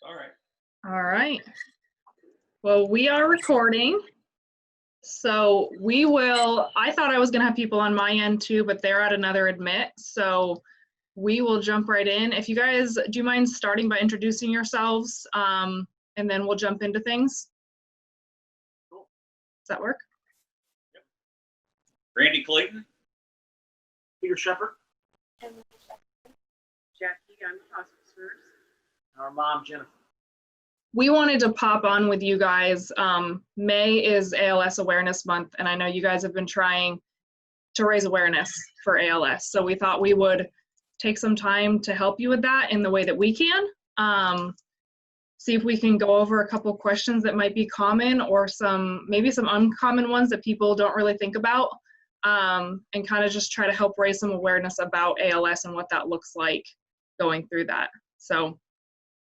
All right. All right. Well, we are recording. So I thought I was going to have people on my end too, but they're at another admit. So we will jump right in. If you guys, do you mind starting by introducing yourselves? And then we'll jump into things. Cool. Does that work? Yep. Randy Clayton. Peter Shepard. Jackie, I'm hospice nurse. Our mom, Jennifer. We wanted to pop on with you guys. May is ALS Awareness Month, and I know you guys have been trying to raise awareness for ALS. So we thought we would take some time to help you with that in the way that we can. See if we can go over a couple questions that might be common or maybe some uncommon ones that people don't really think about, and kind of just try to help raise some awareness about ALS and what that looks like going through that. So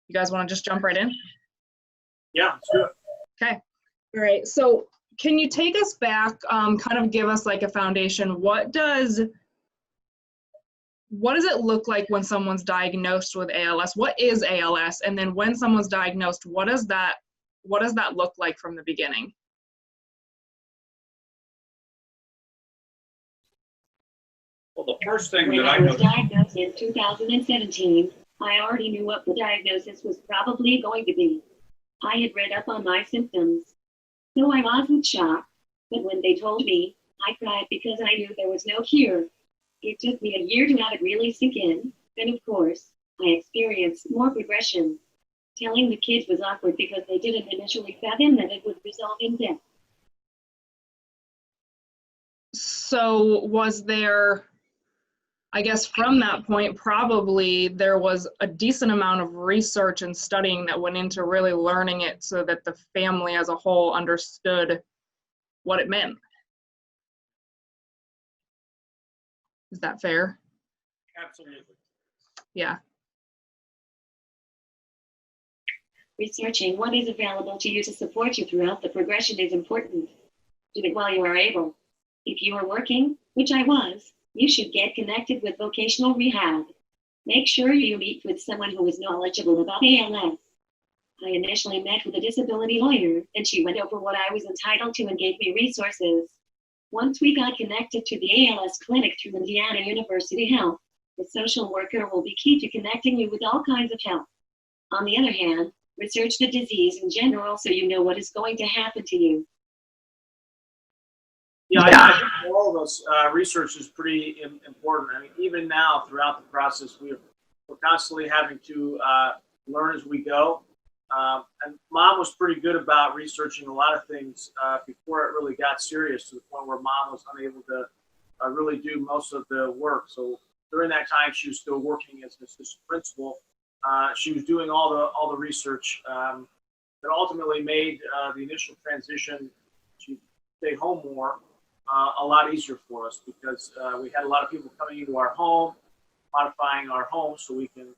you guys want to just jump right in? Yeah, let's do it. Okay. All right. So can you take us back, kind of give us like a foundation? What does it look like when someone's diagnosed with ALS? What is ALS? And then when someone's diagnosed, what does that look like from the beginning? Well, the first thing When that I I was noticed. diagnosed in 2017, I already knew what the diagnosis was probably going to be. I had read up on my symptoms, so I wasn't shocked. But when they told me, I cried because I knew there was no cure. It took me a year to have it really sink in. Then, of course, I experienced more progression. Telling the kids was awkward because they didn't initially fathom that it would result in death. So was there, I guess from that point, probably there was a decent amount of research and studying that went into really learning it so that the family as a whole understood what it meant. Is that fair? Absolutely. Yeah. Researching what is available to you to support you throughout the progression is important. Do it while you are able. If you are working, which I was, you should get connected with vocational rehab. Make sure you meet with someone who is knowledgeable about ALS. I initially met with a disability lawyer, and she went over what I was entitled to and gave me resources. Once we got connected to the ALS clinic through Indiana University Health, the social worker will be key to connecting you with all kinds of help. On the other hand, research the disease in general so you know what is going to happen to you. Yeah, I think for all of us, research is pretty important. I mean, even now, throughout the process, we're constantly having to learn as we go. And Mom was pretty good about researching a lot of things before it really got serious, to the point where Mom was unable to really do most of the work. So during that time, she was still working as an assistant principal. She was doing all the research that ultimately made the initial transition to stay home more a lot easier for us, because we had a lot of people coming into our home, modifying our home so we can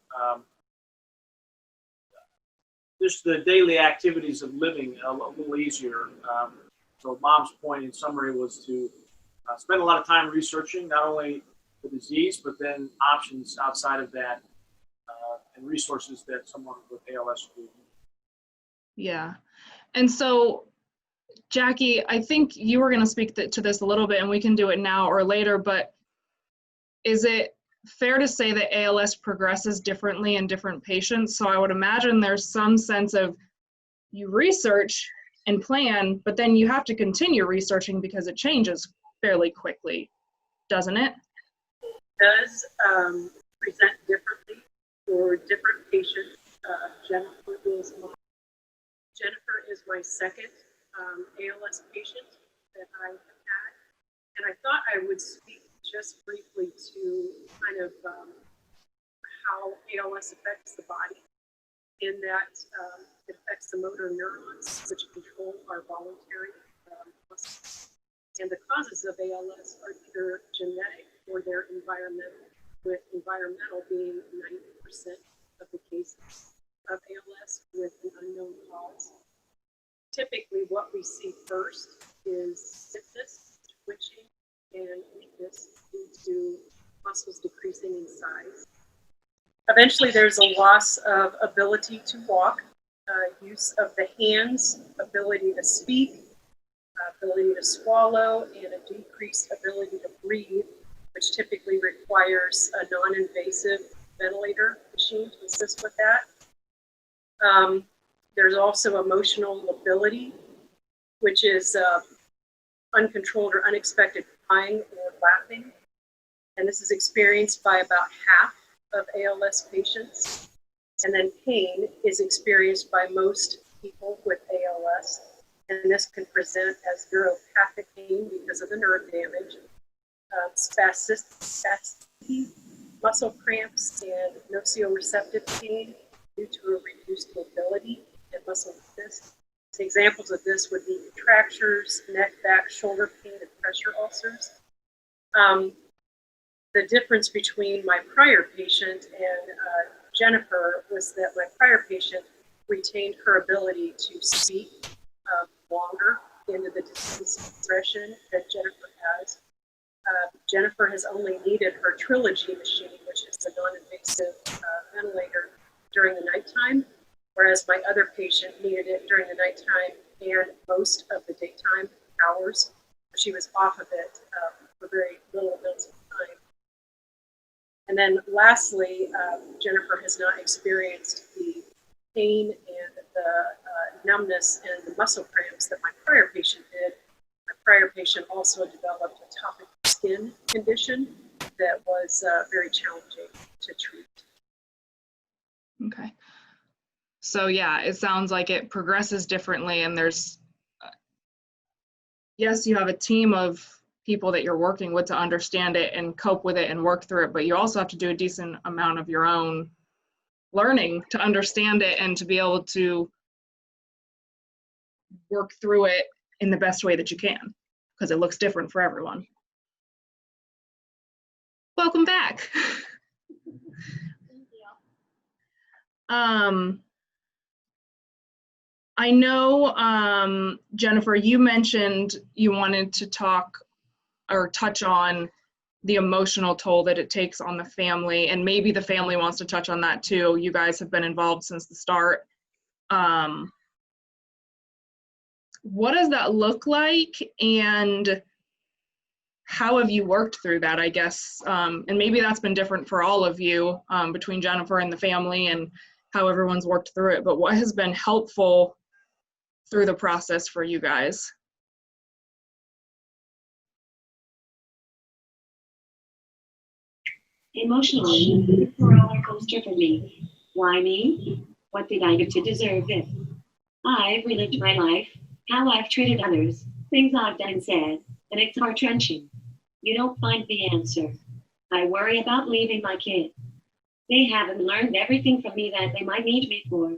just the daily activities of living a little easier. So Mom's point in summary was to spend a lot of time researching not only the disease, but then options outside of that, and resources that someone with ALS would need. Yeah. And so, Jackie, I think you were going to speak to this a little bit, and we can do it now or later, but is it fair to say that ALS progresses differently in different patients? So I would imagine there's some sense of you research and plan, but then you have to continue researching because it changes fairly quickly, doesn't it? It does present differently for different patients. Jennifer is my second ALS patient that I have had, and I thought I would speak just briefly to kind of how ALS affects the body, in that it affects the motor neurons, which control our voluntary muscles. And the causes of ALS are either genetic or they're environmental, with environmental being 90% of the cases of ALS with an unknown cause. Typically, what we see first is stiffness, twitching, and weakness due to muscles decreasing in size. Eventually, there's a loss of ability to walk, use of the hands, ability to speak, ability to swallow, and a decreased ability to breathe, which typically requires a non-invasive ventilator machine to assist with that. There's also emotional lability, which is uncontrolled or unexpected crying or laughing. And this is experienced by about half of ALS patients. And then pain is experienced by most people with ALS. And this can present as neuropathic pain because of the nerve damage, spasticity, muscle cramps, and nociceptive pain due to a reduced mobility and muscle weakness. Examples of this would be fractures, neck, back, shoulder pain, and pressure ulcers. The difference between my prior patient and Jennifer was that my prior patient retained her ability to speak longer into the disease progression that Jennifer has. Jennifer has only needed her Trilogy machine, which is the non-invasive ventilator, during the nighttime, whereas my other patient needed it during the nighttime and most of the daytime hours. She was off of it for very little amounts of time. And then lastly, Jennifer has not experienced the pain and the numbness and the muscle cramps that my prior patient did. My prior patient also developed a topical skin condition that was very challenging to treat. Okay. So yeah, it sounds like it progresses differently, and there's, yes, you have a team of people that you're working with to understand it and cope with it and work through it, but you also have to do a decent amount of your own learning to understand it and to be able to work through it in the best way that you can, because it looks different for everyone. Welcome back. I know, Jennifer, you mentioned you wanted to talk or touch on the emotional toll that it takes on the family, and maybe the family wants to touch on that too. You guys have been involved since the start. What does that look like, and how have you worked through that, I guess? And maybe that's been different for all of you, between Jennifer and the family and how everyone's worked through it, but what has been helpful through the process for you guys? Emotionally, it's a roller coaster for me. Why me? What did I do to deserve this? I've relived my life, how I've treated others, things I've done and said, and it's heart-wrenching. You don't find the answer. I worry about leaving my kids. They haven't learned everything from me that they might need me for.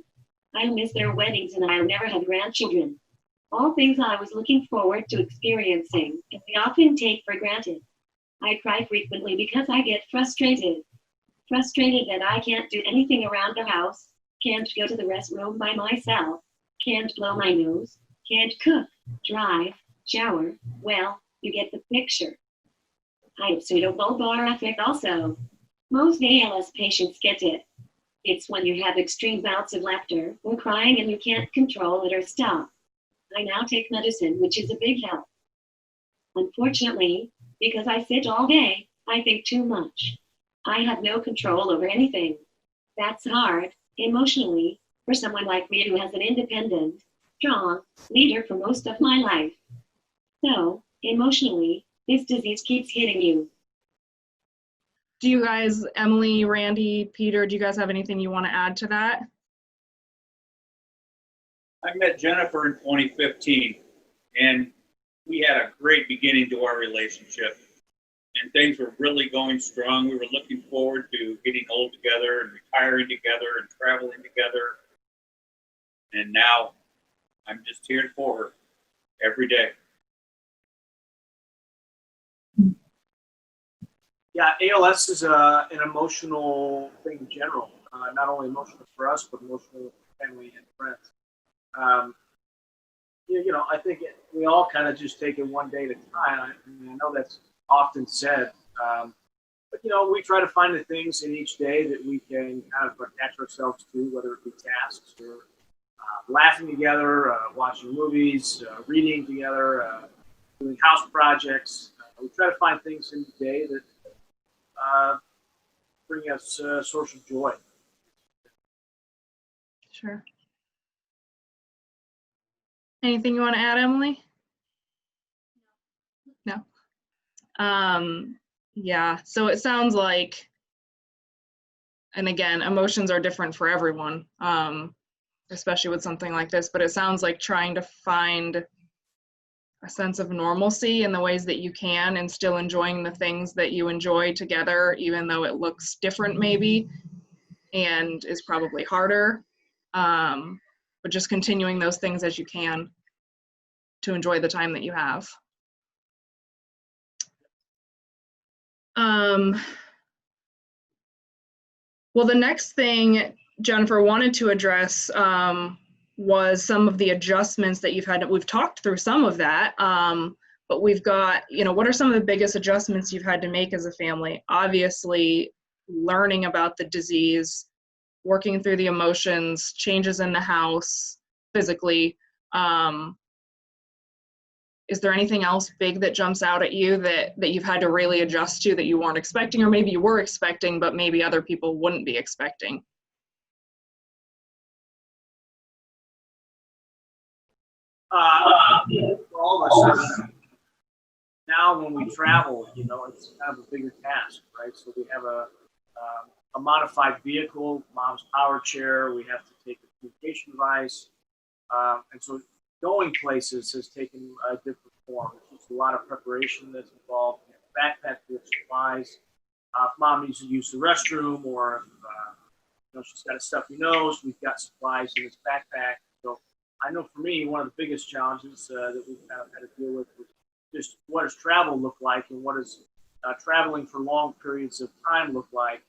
I'll miss their weddings and I'll never have grandchildren. All things I was looking forward to experiencing, and we often take for granted. I cry frequently because I get frustrated. Frustrated that I can't do anything around the house, can't go to the restroom by myself, can't blow my nose, can't cook, drive, shower. Well, you get the picture. I have pseudobulbar affect also. Most ALS patients get it. It's when you have extreme bouts of laughter or crying and you can't control it or stop. I now take medicine, which is a big help. Unfortunately, because I sit all day, I think too much. I have no control over anything. That's hard, emotionally, for someone like me who has an independent, strong leader for most of my life. So, emotionally, this disease keeps hitting you. Do you guys, Emily, Randy, Peter, do you guys have anything you want to add to that? I met Jennifer in 2015, and we had a great beginning to our relationship, and things were really going strong. We were looking forward to getting old together and retiring together and traveling together. And now I'm just here for her every day. Yeah, ALS is an emotional thing in general, not only emotional for us, but emotional for family and friends. I think we all kind of just take it one day at a time. I know that's often said, But, we try to find the things in each day that we can kind of attach ourselves to, whether it be tasks or laughing together, watching movies, reading together, doing house projects. We try to find things in the day that bring us a source of joy. Sure. Anything you want to add, Emily? No. Yeah, so it sounds like, and again, emotions are different for everyone, especially with something like this, but it sounds like trying to find a sense of normalcy in the ways that you can and still enjoying the things that you enjoy together, even though it looks different maybe and is probably harder, but just continuing those things as you can to enjoy the time that you have. Well, the next thing Jennifer wanted to address was some of the adjustments that you've had. We've talked through some of that, but we've got, what are some of the biggest adjustments you've had to make as a family? Obviously, learning about the disease, working through the emotions, changes in the house, physically. Is there anything else big that jumps out at you that you've had to really adjust to that you weren't expecting, or maybe you were expecting, but maybe other people wouldn't be expecting? For all of us, now when we travel, it's kind of a bigger task, right? So we have a modified vehicle, mom's power chair. We have to take a communication device, and so going places has taken a different form. There's a lot of preparation that's involved. We have a backpack with supplies. If mom needs to use the restroom, or if she's got a stuffy nose, we've got supplies in this backpack. So I know for me, one of the biggest challenges that we've kind of had to deal with was just what does travel look like, and what does traveling for long periods of time look like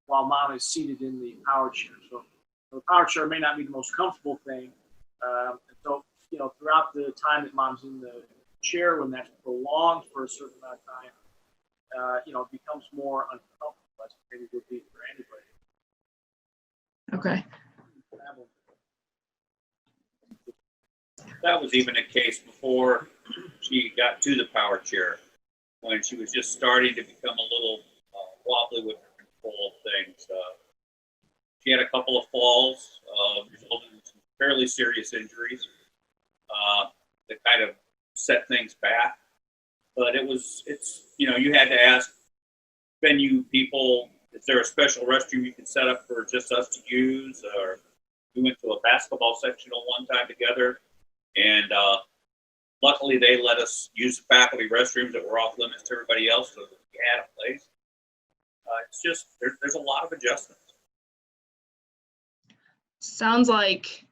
while mom is seated in the power chair. So the power chair may not be the most comfortable thing. And so, throughout the time that mom's in the chair, when that's prolonged for a certain amount of time, it becomes more uncomfortable, as maybe it would be for anybody. Okay. That was even a case before she got to the power chair, when she was just starting to become a little wobbly with her control of things. She had a couple of falls, resulted in some fairly serious injuries that kind of set things back. But you had to ask venue people, is there a special restroom you can set up for just us to use? Or we went to a basketball sectional one time together, and luckily they let us use the faculty restrooms that were off limits to everybody else, so that we had a place. It's just, there's a lot of adjustments. Sounds like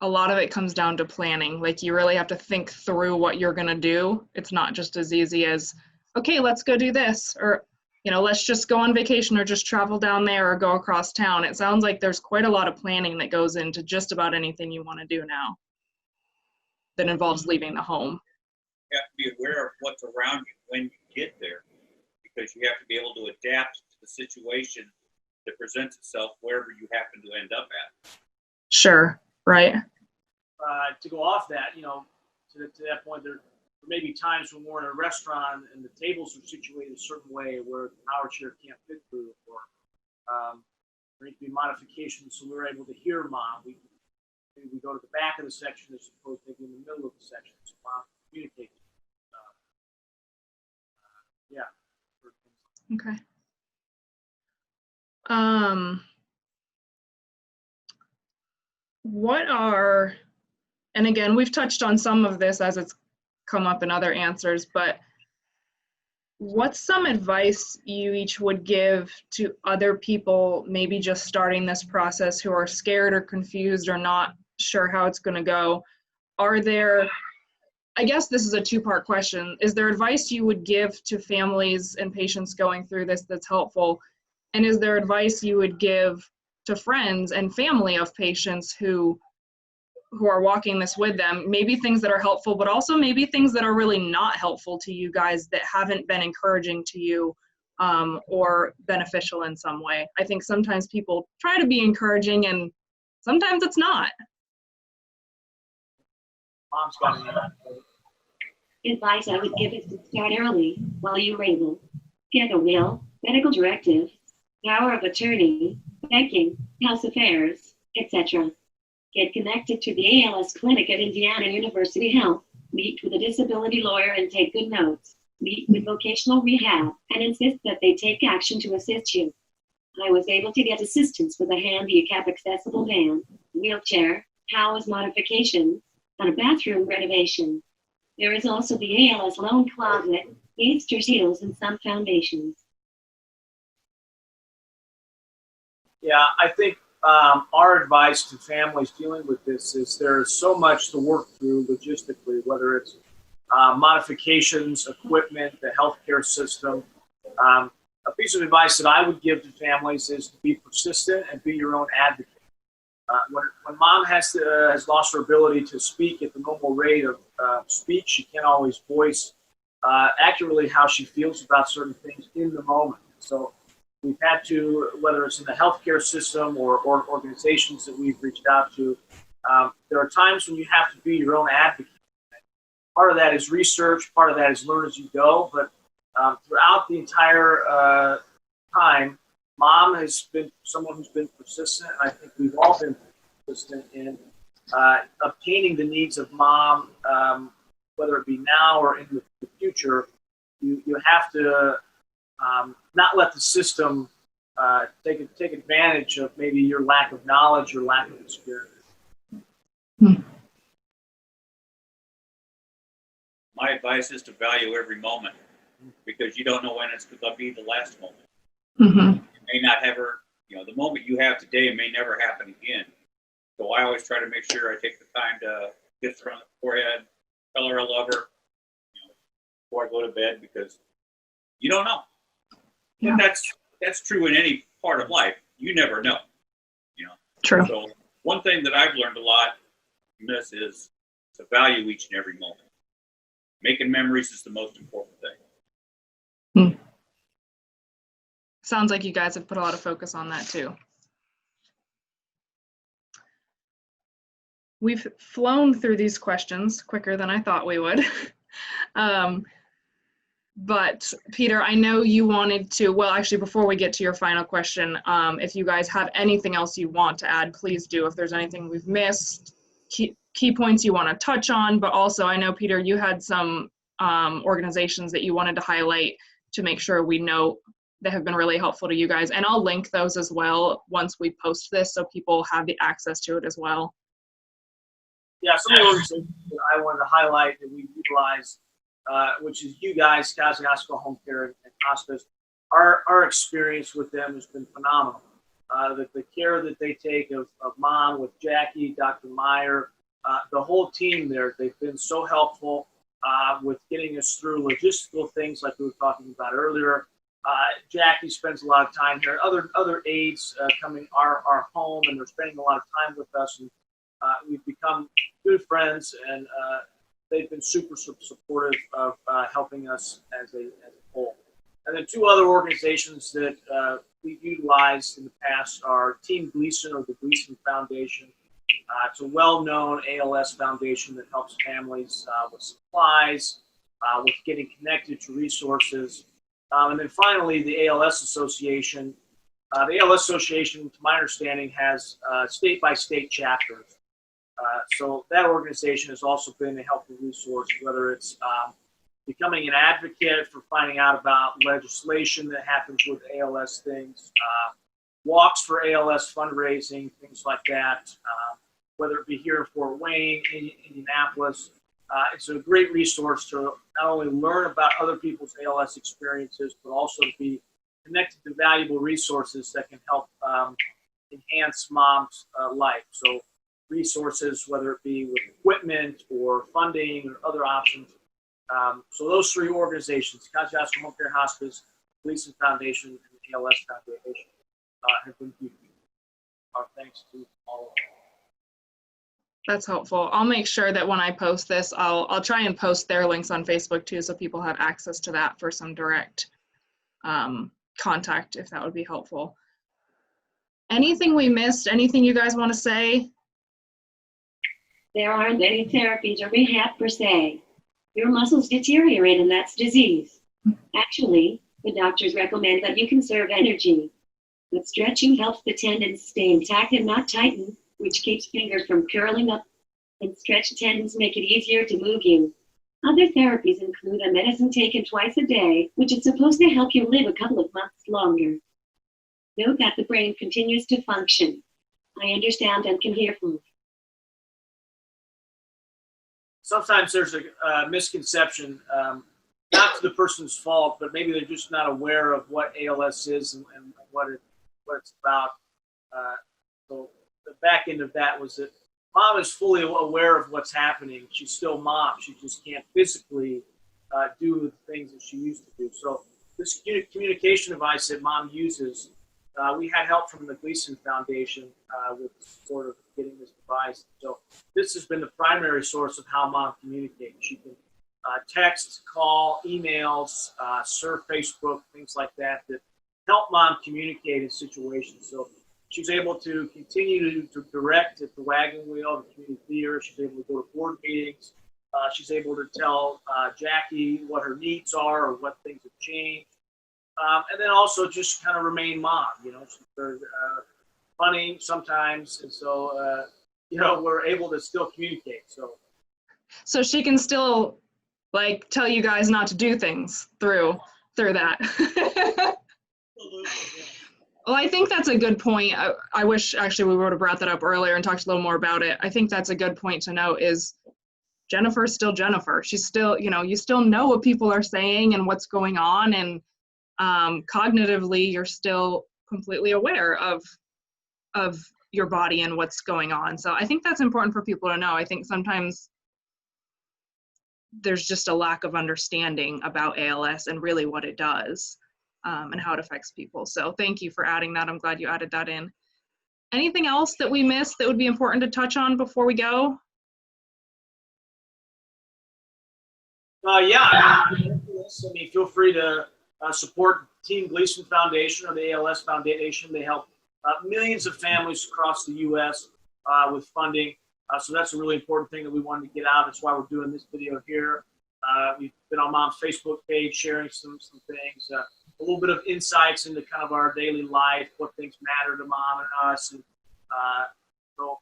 a lot of it comes down to planning. Like, you really have to think through what you're gonna do. It's not just as easy as, okay, let's go do this, or let's just go on vacation, or just travel down there, or go across town. It sounds like there's quite a lot of planning that goes into just about anything you want to do now that involves leaving the home. You have to be aware of what's around you when you get there, because you have to be able to adapt to the situation that presents itself wherever you happen to end up at. Sure, right. To go off that, to that point, there may be times when we're in a restaurant and the tables are situated a certain way where the power chair can't fit through, or there need to be modifications so we're able to hear mom. We go to the back of the section as opposed to in the middle of the section, so mom communicates. Okay. And again, we've touched on some of this as it's come up in other answers, but what's some advice you each would give to other people maybe just starting this process, who are scared or confused or not sure how it's going to go? I guess this is a two-part question. Is there advice you would give to families and patients going through this that's helpful? And is there advice you would give to friends and family of patients who who are walking this with them, maybe things that are helpful, but also maybe things that are really not helpful to you guys that haven't been encouraging to you or beneficial in some way. I think sometimes people try to be encouraging and sometimes it's not. Mom's got an Advice I would give is to start early while you're able. Get a will, medical directive, power of attorney, banking, house affairs, etc. Get connected to the ALS clinic at Indiana University Health. Meet with a disability lawyer and take good notes. Meet with vocational rehab and insist that they take action to assist you. I was able to get assistance with a handicap accessible van, wheelchair, house modifications, and a bathroom renovation. There is also the ALS loan closet, Easter seals, and some foundations. Yeah, I think our advice to families dealing with this is there's so much to work through logistically, whether it's modifications, equipment, the healthcare system. A piece of advice that I would give to families is to be persistent and be your own advocate. When mom has lost her ability to speak at the normal rate of speech, she can't always voice accurately how she feels about certain things in the moment. So we've had to, whether it's in the healthcare system or organizations that we've reached out to, there are times when you have to be your own advocate. Part of that is research, part of that is learn as you go, but throughout the entire time, mom has been someone who's been persistent, and I think we've all been persistent in obtaining the needs of mom, whether it be now or in the future. You have to not let the system take advantage of maybe your lack of knowledge or lack of experience. My advice is to value every moment because you don't know when it's going to be the last moment. Mm-hmm. You may not ever, the moment you have today may never happen again. So I always try to make sure I take the time to kiss her on the forehead, tell her I love her, before I go to bed because you don't know. Yeah. And that's true in any part of life. You never know. True. So one thing that I've learned a lot from this is to value each and every moment. Making memories is the most important thing. Sounds like you guys have put a lot of focus on that too. We've flown through these questions quicker than I thought we would. But Peter, I know you wanted to, well, actually, before we get to your final question, if you guys have anything else you want to add, please do. If there's anything we've missed, key points you want to touch on, but also I know, Peter, you had some organizations that you wanted to highlight to make sure we know that have been really helpful to you guys. And I'll link those as well once we post this so people have the access to it as well. Yeah, some of the organizations that I wanted to highlight that we utilize, which is you guys, Kosciusko Home Care and Hospice. Our experience with them has been phenomenal. The care that they take of mom with Jackie, Dr. Meyer, the whole team there, they've been so helpful with getting us through logistical things like we were talking about earlier. Jackie spends a lot of time here. Other aides coming our home, and they're spending a lot of time with us, and we've become good friends, and they've been super supportive of helping us as a whole. And then two other organizations that we've utilized in the past are Team Gleason or the Gleason Foundation. It's a well-known ALS foundation that helps families with supplies, with getting connected to resources. And then finally, the ALS Association. The ALS Association, to my understanding, has state-by-state chapters. So that organization has also been a helpful resource, whether it's becoming an advocate for finding out about legislation that happens with ALS things, walks for ALS fundraising, things like that, whether it be here in Fort Wayne, Indianapolis. It's a great resource to not only learn about other people's ALS experiences, but also to be connected to valuable resources that can help enhance mom's life. So resources, whether it be with equipment or funding or other options. So those three organizations, Kosciusko Home Care Hospice, Gleason Foundation, and the ALS Foundation, have been huge. Our thanks to all of them. That's helpful. I'll make sure that when I post this, I'll try and post their links on Facebook too, so people have access to that for some direct contact, if that would be helpful. Anything we missed? Anything you guys want to say? There aren't any therapies or rehab per se. Your muscles deteriorate and that's disease. Actually, the doctors recommend that you conserve energy. But stretching helps the tendons stay intact and not tighten, which keeps fingers from curling up, and stretched tendons make it easier to move you. Other therapies include a medicine taken twice a day, which is supposed to help you live a couple of months longer. Note that the brain continues to function. I understand and can hear from you. Sometimes there's a misconception, not to the person's fault, but maybe they're just not aware of what ALS is and what it's about. So the back end of that was that mom is fully aware of what's happening. She's still mom. She just can't physically do the things that she used to do. So this communication device that mom uses, we had help from the Gleason Foundation with sort of getting this device. So this has been the primary source of how mom communicates. She can text, call, emails, surf Facebook, things like that help mom communicate in situations. So she's able to continue to direct at the wagon wheel, the community theater. She's able to go to board meetings. She's able to tell Jackie what her needs are or what things have changed. And then also just kind of remain mom, you know, she's very funny sometimes. And so, you know, we're able to still communicate. So she can still like tell you guys not to do things through that. Well, I think that's a good point. I wish actually we would have brought that up earlier and talked a little more about it. I think that's a good point to note is Jennifer's still Jennifer. She's still, you know, you still know what people are saying and what's going on, and cognitively you're still completely aware of your body and what's going on. So I think that's important for people to know. I think sometimes there's just a lack of understanding about ALS and really what it does and how it affects people. So thank you for adding that. I'm glad you added that in. Anything else that we missed that would be important to touch on before we go? I mean, feel free to support Team Gleason Foundation or the ALS Foundation. They help millions of families across the U.S. With funding. So that's a really important thing that we wanted to get out. That's why we're doing this video here. We've been on Mom's Facebook page sharing some things, a little bit of insights into kind of our daily life, what things matter to Mom and us. And so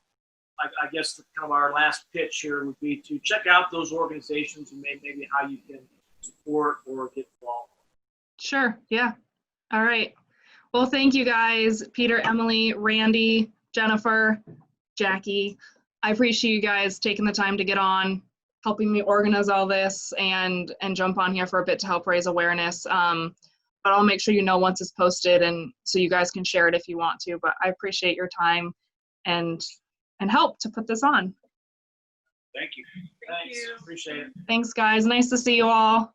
I guess kind of our last pitch here would be to check out those organizations and maybe how you can support or get involved. Sure, yeah. All right. Well, thank you guys, Peter, Emily, Randy, Jennifer, Jackie. I appreciate you guys taking the time to get on, helping me organize all this and jump on here for a bit to help raise awareness. But I'll make sure you know once it's posted, and so you guys can share it if you want to. But I appreciate your time and help to put this on. Thank you. Thanks. Appreciate it. Thanks, guys. Nice to see you all.